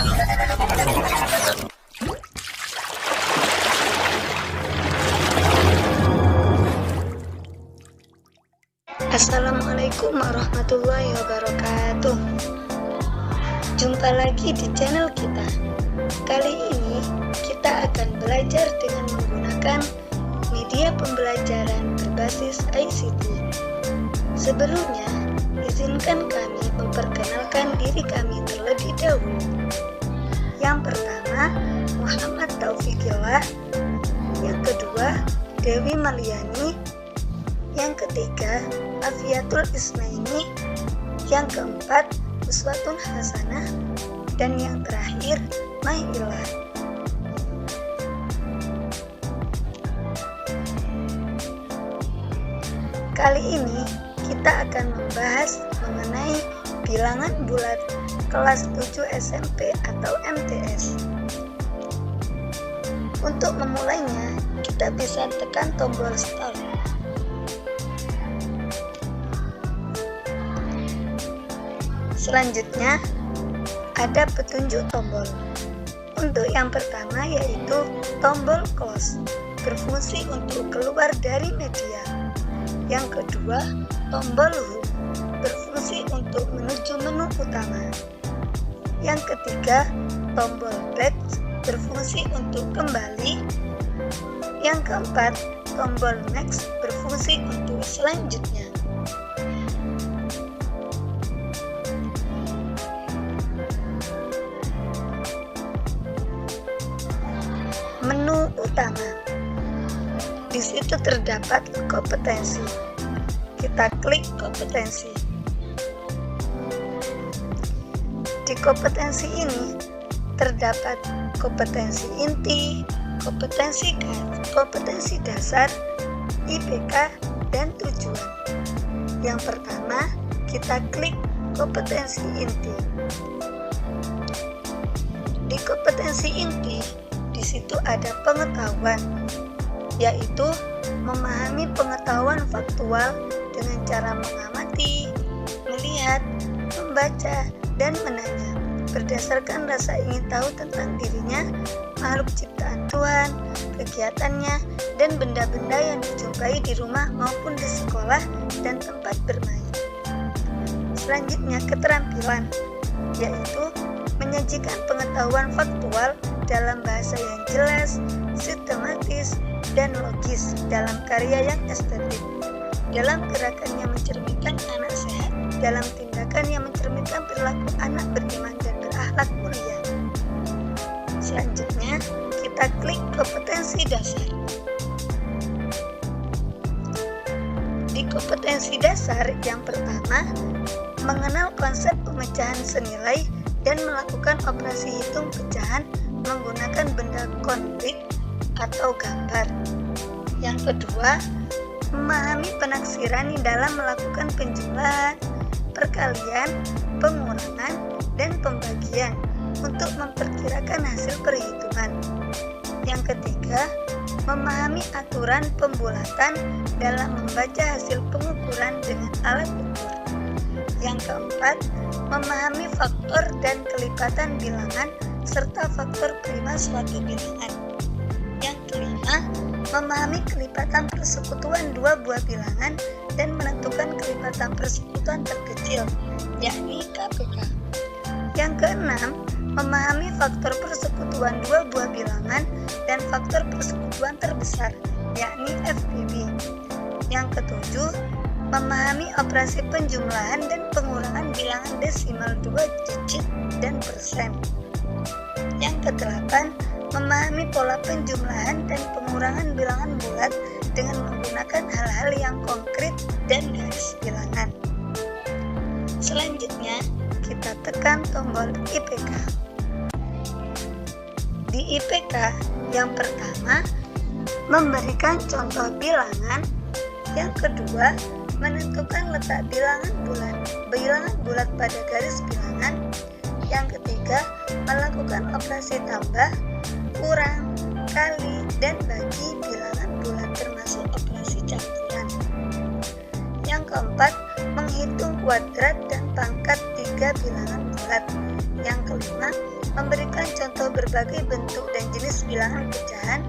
Assalamualaikum warahmatullahi wabarakatuh. Jumpa lagi di channel kita. Kali ini kita akan belajar dengan menggunakan media pembelajaran berbasis ICT. Sebelumnya, izinkan kami memperkenalkan diri kami terlebih dahulu. Yang pertama, Muhammad Taufikillah. Yang kedua, Dewi Maliani. Yang ketiga, Afiatul Isnaini. Yang keempat, Uswatun Hasanah. Dan yang terakhir, Mahilah. Kali ini kita akan membahas mengenai bilangan bulat kelas 7 SMP atau MTS. Untuk memulainya, kita bisa tekan tombol start. Selanjutnya, ada petunjuk tombol. Untuk yang pertama yaitu tombol close, berfungsi untuk keluar dari media. Yang kedua, tombol home, berfungsi untuk menuju menu utama. Yang ketiga, tombol back, berfungsi untuk kembali. Yang keempat, tombol next, berfungsi untuk selanjutnya. Menu utama. Di situ terdapat kompetensi. Kita klik kompetensi. Di kompetensi ini terdapat kompetensi inti, kompetensi dasar, IPK, dan tujuan. Yang pertama, kita klik kompetensi inti. Di kompetensi inti, di situ ada pengetahuan, yaitu memahami pengetahuan faktual dengan cara mengamati, melihat, membaca, dan menanya berdasarkan rasa ingin tahu tentang dirinya, makhluk ciptaan Tuhan, kegiatannya, dan benda-benda yang dijumpai di rumah maupun di sekolah dan tempat bermain. Selanjutnya, keterampilan, yaitu menyajikan pengetahuan faktual dalam bahasa yang jelas, sistematis, dan logis dalam karya yang estetik. Dalam gerakannya mencerminkan anak sehat, dalam tindakan yang mencerminkan perilaku anak beriman dan berakhlak mulia. Selanjutnya, kita klik kompetensi dasar. Di kompetensi dasar yang pertama, mengenal konsep pemecahan senilai dan melakukan operasi hitung pecahan menggunakan benda konkret atau gambar. Yang kedua, memahami penaksiran dalam melakukan penjumlahan, perkalian, pengurangan, dan pembagian untuk memperkirakan hasil perhitungan. Yang ketiga, memahami aturan pembulatan dalam membaca hasil pengukuran dengan alat ukur. Yang keempat, memahami faktor dan kelipatan bilangan serta faktor prima suatu bilangan. Yang kelima, memahami kelipatan persekutuan dua buah bilangan dan menentukan kelipatan persekutuan terkecil, yakni KPK. Yang keenam, memahami faktor persekutuan dua buah bilangan dan faktor persekutuan terbesar, yakni FPB. Yang ketujuh, memahami operasi penjumlahan dan pengurangan bilangan desimal 2 digit dan persen. Yang kedelapan, memahami pola penjumlahan dan pengurangan bilangan bulat dengan menggunakan hal-hal yang konkret dan garis bilangan. Selanjutnya, kita tekan tombol IPK. Di IPK yang pertama, memberikan contoh bilangan. Yang kedua, menentukan letak bilangan bulat pada garis bilangan. Yang ketiga, melakukan operasi tambah, kurang, kali, dan bagi bilangan bulat termasuk operasi campuran. Yang keempat, menghitung kuadrat dan pangkat 3 bilangan bulat. Yang kelima, memberikan contoh berbagai bentuk dan jenis bilangan pecahan,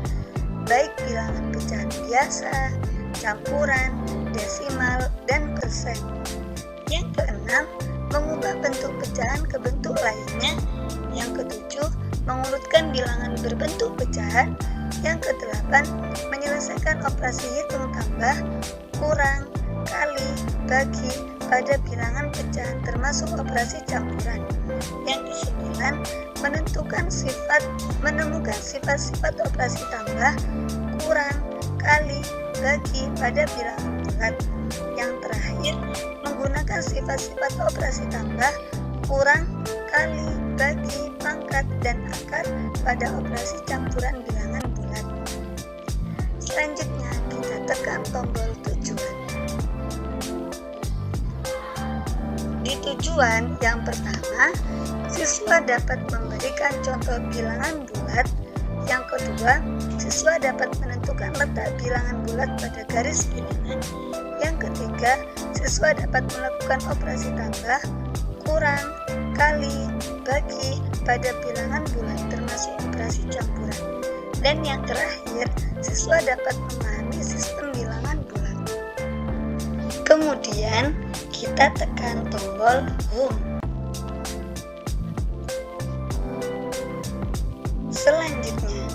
baik bilangan pecahan biasa, campuran, desimal, dan persen. Yang keenam, mengubah bentuk pecahan ke bentuk lainnya. Yang ketujuh, mengurutkan bilangan berbentuk pecahan. Yang kedelapan, menyelesaikan operasi hitung tambah, kurang, kali, bagi pada bilangan pecahan termasuk operasi campuran. Yang kesembilan, menemukan sifat-sifat operasi tambah, kurang, kali, bagi pada bilangan bulat. Yang terakhir, menggunakan sifat-sifat operasi tambah, kurang, kali, bagi, pangkat, dan akar pada operasi campuran bilangan bulat. Selanjutnya kita tekan tombol tujuan. Di tujuan yang pertama, siswa dapat memberikan contoh bilangan bulat. Yang kedua, siswa dapat menentukan letak bilangan bulat pada garis bilangan. Yang ketiga, siswa dapat melakukan operasi tambah, kurang, kali, bagi pada bilangan bulat termasuk operasi campuran. Dan yang terakhir, siswa dapat memahami sistem bilangan bulat. Kemudian, kita tekan tombol Home. Selanjutnya,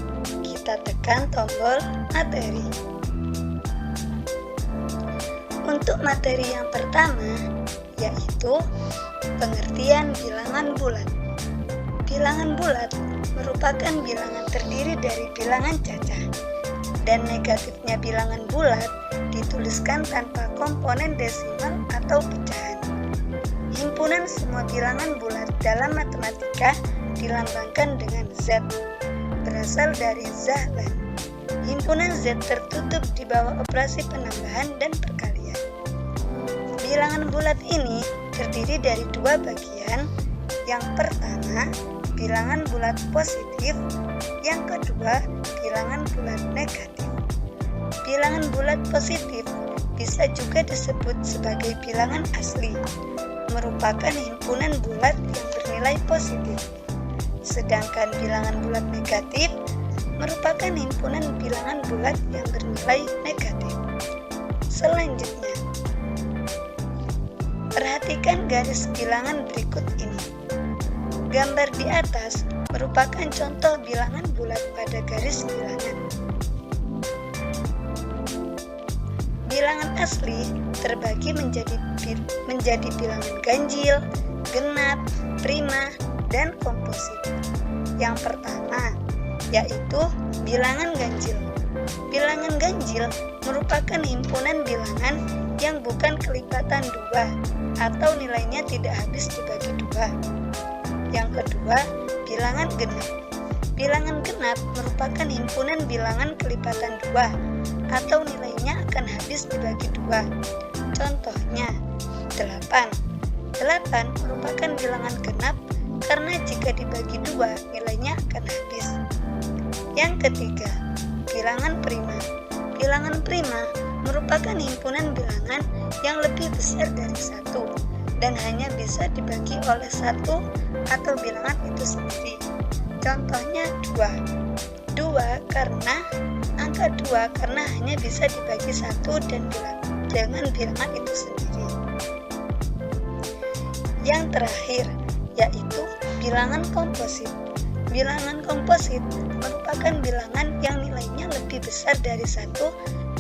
kita tekan tombol Materi. Untuk materi yang pertama, yaitu pengertian bilangan bulat. Bilangan bulat merupakan bilangan terdiri dari bilangan cacah, dan negatifnya bilangan bulat dituliskan tanpa komponen desimal atau pecahan. Himpunan semua bilangan bulat dalam matematika dilambangkan dengan Z, berasal dari Zahlan. Himpunan Z tertutup di bawah operasi penambahan dan perkalian. Bilangan bulat ini terdiri dari dua bagian. Yang pertama, bilangan bulat positif. Yang kedua, bilangan bulat negatif. Bilangan bulat positif bisa juga disebut sebagai bilangan asli, merupakan himpunan bulat yang bernilai positif. Sedangkan bilangan bulat negatif merupakan himpunan bilangan bulat yang bernilai negatif. Selanjutnya, perhatikan garis bilangan berikut ini. Gambar di atas merupakan contoh bilangan bulat pada garis bilangan. Bilangan asli terbagi menjadi bilangan ganjil, genap, prima, dan komposit. Yang pertama, yaitu bilangan ganjil. Bilangan ganjil merupakan himpunan bilangan yang bukan kelipatan 2 atau nilainya tidak habis dibagi 2. Yang kedua, bilangan genap. Bilangan genap merupakan himpunan bilangan kelipatan 2 atau nilainya akan habis dibagi 2. Contohnya, 8. 8 merupakan bilangan genap karena jika dibagi 2 nilainya akan habis. Yang ketiga, bilangan prima. Bilangan prima merupakan himpunan bilangan yang lebih besar dari 1 dan hanya bisa dibagi oleh 1 atau bilangan itu sendiri. Contohnya 2. 2 karena angka 2 karena hanya bisa dibagi 1 dan dengan bilangan itu sendiri. Yang terakhir, yaitu bilangan komposit. Bilangan komposit merupakan bilangan yang nilainya lebih besar dari 1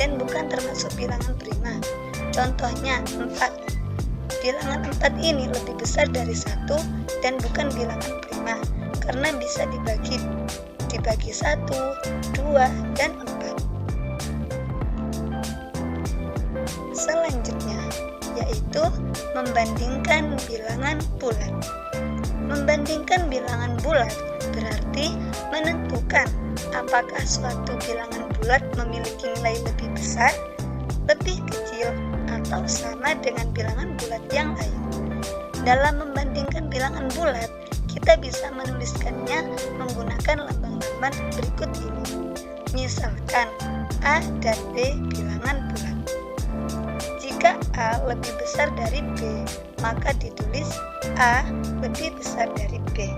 dan bukan termasuk bilangan prima. Contohnya 4. Bilangan 4 ini lebih besar dari 1 dan bukan bilangan prima karena bisa dibagi 1, 2, dan 4. Selanjutnya, yaitu membandingkan bilangan bulat. Membandingkan bilangan bulat berarti menentukan apakah suatu bilangan bulat memiliki nilai lebih besar, lebih kecil, atau sama dengan bilangan bulat yang lain. Dalam membandingkan bilangan bulat, kita bisa menuliskannya menggunakan lambang-lambang berikut ini. Misalkan A dan B bilangan bulat. Jika A lebih besar dari B, maka ditulis A lebih besar dari B.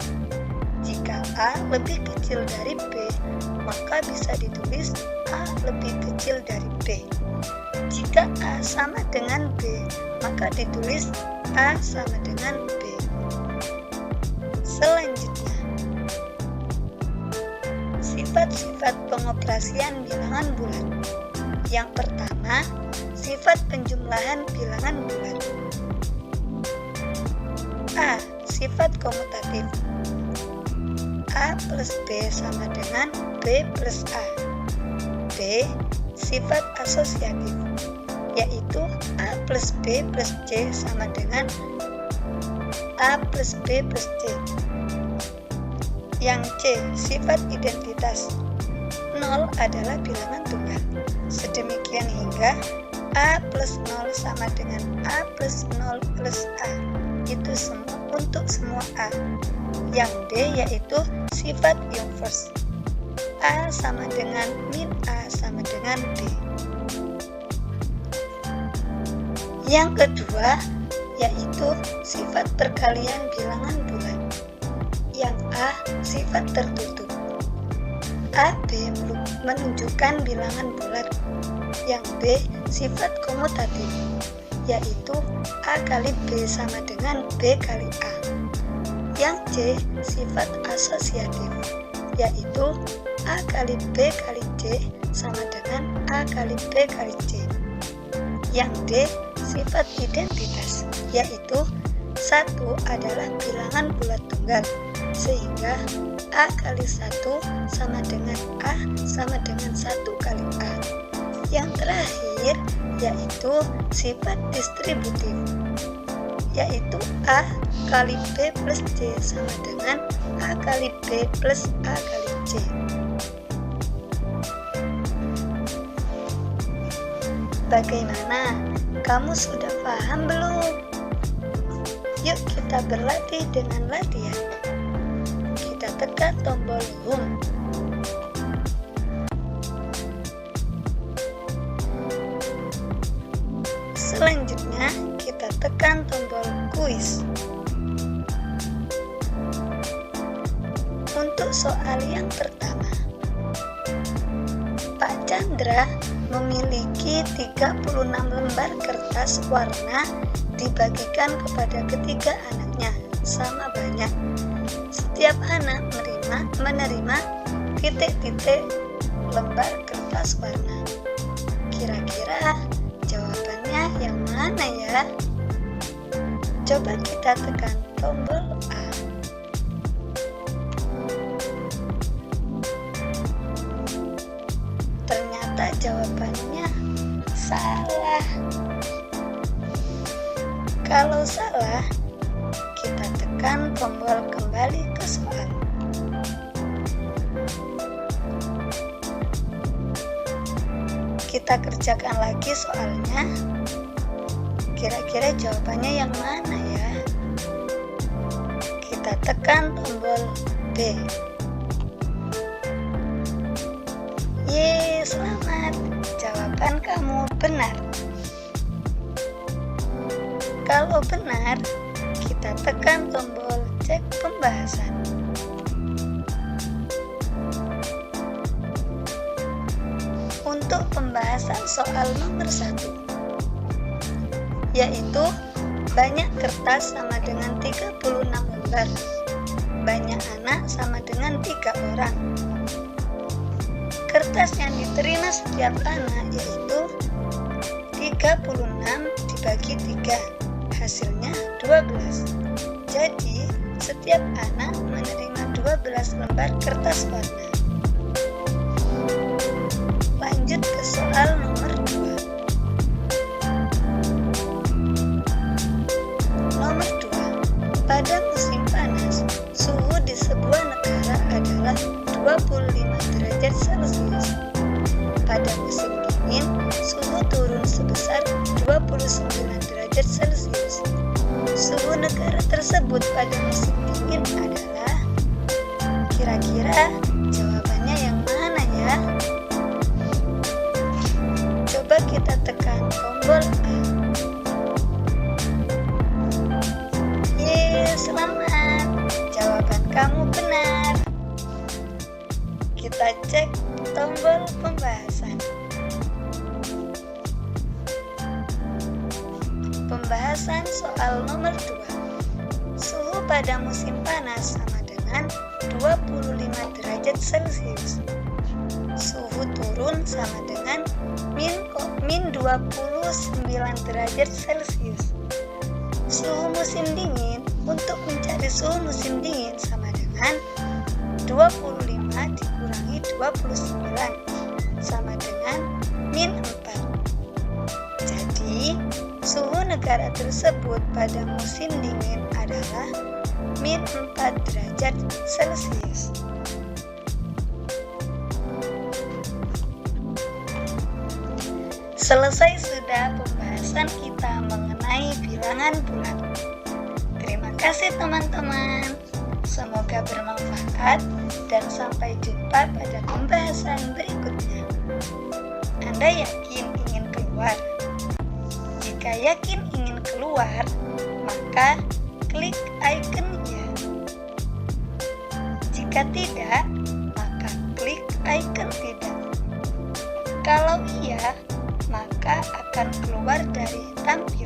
Jika A lebih kecil dari B, maka bisa ditulis A lebih kecil dari B. Jika A sama dengan B, maka ditulis A sama dengan B. Selanjutnya, sifat-sifat pengoperasian bilangan bulat. Yang pertama, sifat penjumlahan bilangan bulat. A. Sifat komutatif. A plus B sama dengan B plus A. B. Sifat asosiatif, yaitu A plus B plus C sama dengan A plus B plus C. Yang C. Sifat identitas. 0 adalah bilangan tunggal. Sedemikian hingga A plus 0 sama dengan A plus 0 plus A. Itu semua untuk semua A. Yang D yaitu sifat inverse. A sama dengan min A sama dengan B. Yang kedua yaitu sifat perkalian bilangan bulat. Yang A sifat tertutup. A, B menunjukkan bilangan bulat. Yang B sifat komutatif, yaitu A kali B sama dengan B kali A. Yang C sifat asosiatif, yaitu A kali B kali C sama dengan A kali B kali C. Yang D sifat identitas, yaitu 1 adalah bilangan bulat tunggal, sehingga A kali 1 sama dengan A sama dengan 1 kali A. Yang terakhir yaitu sifat distributif, yaitu A kali B plus C sama dengan A kali B plus A kali C. Bagaimana? Kamu sudah paham belum? Yuk kita berlatih dengan latihan. Kita tekan tombol home. Selanjutnya kita tekan tombol kuis. Untuk soal yang pertama, Pak Chandra memiliki 36 lembar kertas warna dibagikan kepada ketiga anaknya sama banyak. Setiap anak menerima titik-titik lembar kertas warna. Kira-kira jawabannya yang mana ya? Coba kita tekan tombol A. Ternyata jawabannya salah. Kalau salah, kita tekan tombol kembali ke soal. Kita kerjakan lagi soalnya. Kira-kira jawabannya yang mana ya? Kita tekan tombol B. Yeay, selamat. Jawaban kamu benar. Kalau benar, kita tekan tombol cek pembahasan. Untuk pembahasan soal nomor 1, yaitu banyak kertas sama dengan 36 lembar, banyak anak sama dengan 3 orang. Kertas yang diterima setiap anak yaitu 36 dibagi 3, hasilnya 12. Jadi, setiap anak menerima 12 lembar kertas warna. Lanjut ke soal nomor 2. Nomor 2. Pada musim panas, suhu di sebuah negara adalah 25 derajat Celcius. Pada musim dingin, suhu turun sebesar 29 derajat Celcius. Suhu negara tersebut pada musim dingin adalah, kira-kira jawabannya yang mana ya? Coba kita tekan tombol A. Yeay, selamat. Jawaban kamu benar. kita cek tombol pembahasan. Pembahasan soal nomor 2. Suhu pada musim panas sama dengan 25 derajat Celcius. Suhu turun sama dengan min 29 derajat Celcius. Suhu musim dingin, untuk mencari suhu musim dingin sama dengan 25 dikurangi 29 sama dengan min 4. Jadi, suhu negara tersebut pada musim dingin adalah min 4 derajat Celcius. Selesai sudah pembahasan kita mengenai bilangan bulan. Terima kasih teman-teman. Semoga bermanfaat dan sampai jumpa pada pembahasan berikutnya. Anda yakin ingin keluar? Jika yakin ingin keluar, maka klik icon ya. Jika tidak, maka klik icon tidak. Kalau iya, maka akan keluar dari tampilan.